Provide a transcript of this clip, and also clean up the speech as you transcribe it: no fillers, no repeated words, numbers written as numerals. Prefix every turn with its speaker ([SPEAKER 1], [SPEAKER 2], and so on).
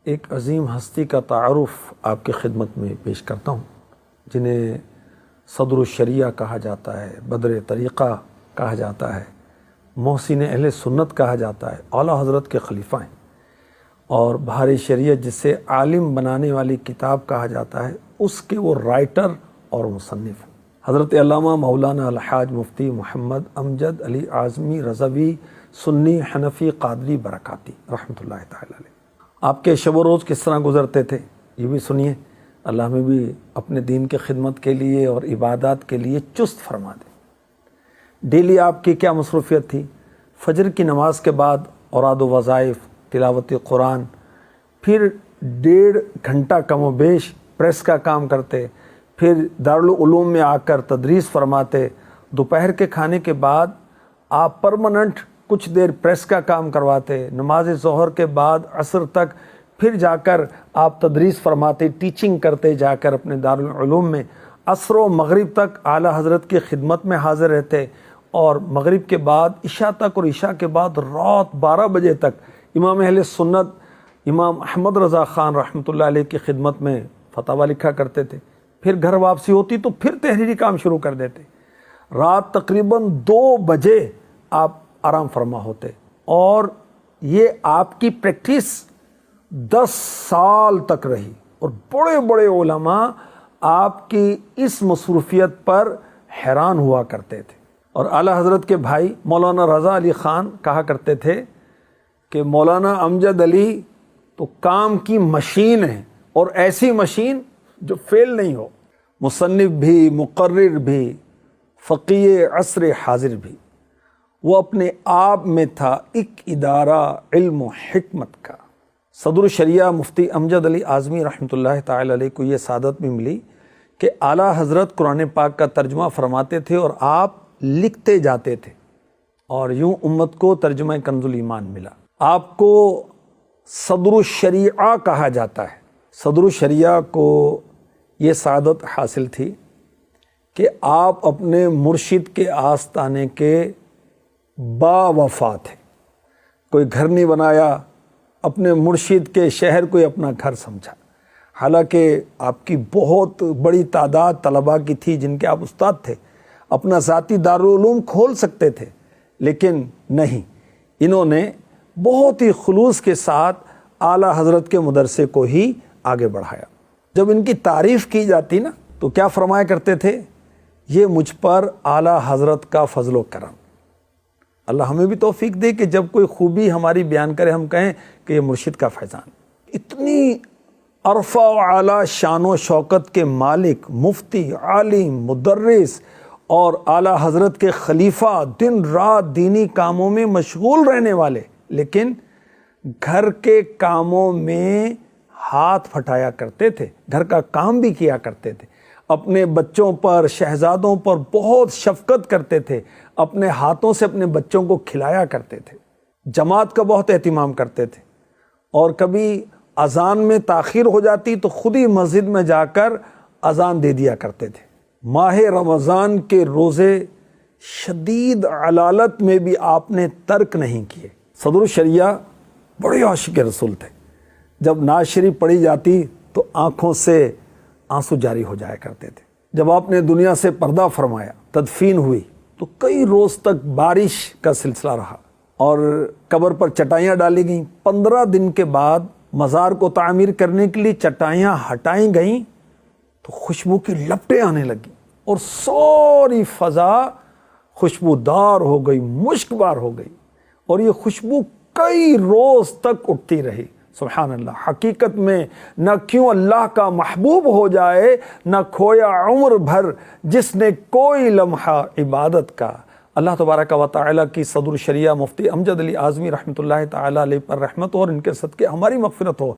[SPEAKER 1] ایک عظیم ہستی کا تعارف آپ کی خدمت میں پیش کرتا ہوں، جنہیں صدر الشریعہ کہا جاتا ہے، بدر طریقہ کہا جاتا ہے، محسن اہل سنت کہا جاتا ہے، اعلیٰ حضرت کے خلیفہ ہیں، اور بہار شریعت جسے عالم بنانے والی کتاب کہا جاتا ہے اس کے وہ رائٹر اور مصنف ہیں۔ حضرت علامہ مولانا الحاج مفتی محمد امجد علی اعظمی رضوی سنی حنفی قادری برکاتی رحمۃ اللہ تعالی علیہ۔ آپ کے شب و روز کس طرح گزرتے تھے یہ بھی سنیے، اللہ ہمیں بھی اپنے دین کی خدمت کے لیے اور عبادات کے لیے چست فرما دے۔ ڈیلی آپ کی کیا مصروفیت تھی؟ فجر کی نماز کے بعد اوراد و وظائف، تلاوت قرآن، پھر 1.5 گھنٹہ کم و بیش پریس کا کام کرتے، پھر دارالعلوم میں آ کر تدریس فرماتے، دوپہر کے کھانے کے بعد آپ پرماننٹ کچھ دیر پریس کا کام کرواتے، نماز ظہر کے بعد عصر تک پھر جا کر آپ تدریس فرماتے، ٹیچنگ کرتے جا کر اپنے دارالعلوم میں، عصر و مغرب تک اعلیٰ حضرت کی خدمت میں حاضر رہتے، اور مغرب کے بعد عشاء تک، اور عشاء کے بعد رات 12 بجے تک امام اہل سنت امام احمد رضا خان رحمۃ اللہ علیہ کی خدمت میں فتاویٰ لکھا کرتے تھے۔ پھر گھر واپسی ہوتی تو پھر تحریری کام شروع کر دیتے، رات تقریباً 2 بجے آپ آرام فرما ہوتے، اور یہ آپ کی پریکٹس 10 سال تک رہی، اور بڑے بڑے علماء آپ کی اس مصروفیت پر حیران ہوا کرتے تھے۔ اور اعلیٰ حضرت کے بھائی مولانا رضا علی خان کہا کرتے تھے کہ مولانا امجد علی تو کام کی مشین ہے، اور ایسی مشین جو فیل نہیں ہو، مصنف بھی، مقرر بھی، فقیہ عصر حاضر بھی۔ وہ اپنے آپ میں تھا ایک ادارہ علم و حکمت کا۔ صدر الشریعہ مفتی امجد علی اعظمی رحمۃ اللہ تعالی علیہ کو یہ سعادت بھی ملی کہ اعلیٰ حضرت قرآن پاک کا ترجمہ فرماتے تھے اور آپ لکھتے جاتے تھے، اور یوں امت کو ترجمہ کنز الایمان ملا۔ آپ کو صدر الشریعہ کہا جاتا ہے۔ صدر الشریعہ کو یہ سعادت حاصل تھی کہ آپ اپنے مرشد کے آستانے کے با وفا تھے۔ کوئی گھر نہیں بنایا، اپنے مرشد کے شہر کو اپنا گھر سمجھا، حالانکہ آپ کی بہت بڑی تعداد طلباء کی تھی جن کے آپ استاد تھے، اپنا ذاتی دارالعلوم کھول سکتے تھے، لیکن نہیں، انہوں نے بہت ہی خلوص کے ساتھ اعلیٰ حضرت کے مدرسے کو ہی آگے بڑھایا۔ جب ان کی تعریف کی جاتی نا تو کیا فرمایا کرتے تھے؟ یہ مجھ پر اعلیٰ حضرت کا فضل و کرم۔ اللہ ہمیں بھی توفیق دے کہ جب کوئی خوبی ہماری بیان کرے ہم کہیں کہ یہ مرشد کا فیضان۔ اتنی عرفہ و اعلیٰ شان و شوکت کے مالک، مفتی، عالم، مدرس اور اعلیٰ حضرت کے خلیفہ، دن رات دینی کاموں میں مشغول رہنے والے، لیکن گھر کے کاموں میں ہاتھ پھٹایا کرتے تھے، گھر کا کام بھی کیا کرتے تھے، اپنے بچوں پر، شہزادوں پر بہت شفقت کرتے تھے، اپنے ہاتھوں سے اپنے بچوں کو کھلایا کرتے تھے، جماعت کا بہت اہتمام کرتے تھے، اور کبھی اذان میں تاخیر ہو جاتی تو خود ہی مسجد میں جا کر اذان دے دیا کرتے تھے۔ ماہ رمضان کے روزے شدید علالت میں بھی آپ نے ترک نہیں کیے۔ صدر الشریعہ بڑے عاشق رسول تھے، جب نعت شریف پڑھی جاتی تو آنکھوں سے آنسو جاری ہو جایا کرتے تھے۔ جب آپ نے دنیا سے پردہ فرمایا، تدفین ہوئی، تو کئی روز تک بارش کا سلسلہ رہا، اور قبر پر چٹائیاں ڈالی گئیں۔ 15 دن کے بعد مزار کو تعمیر کرنے کے لیے چٹائیاں ہٹائیں گئیں تو خوشبو کی لپٹیں آنے لگیں، اور ساری فضا خوشبودار ہو گئی، مشک بار ہو گئی، اور یہ خوشبو کئی روز تک اٹھتی رہی۔ سبحان اللہ، حقیقت میں نہ کیوں اللہ کا محبوب ہو جائے، نہ کھویا عمر بھر جس نے کوئی لمحہ عبادت کا۔ اللہ تبارک و تعالیٰ کی صدر الشریعہ مفتی امجد علی اعظمی رحمۃ اللہ تعالی علیہ پر رحمت ہو، اور ان کے صدقے ہماری مغفرت ہو۔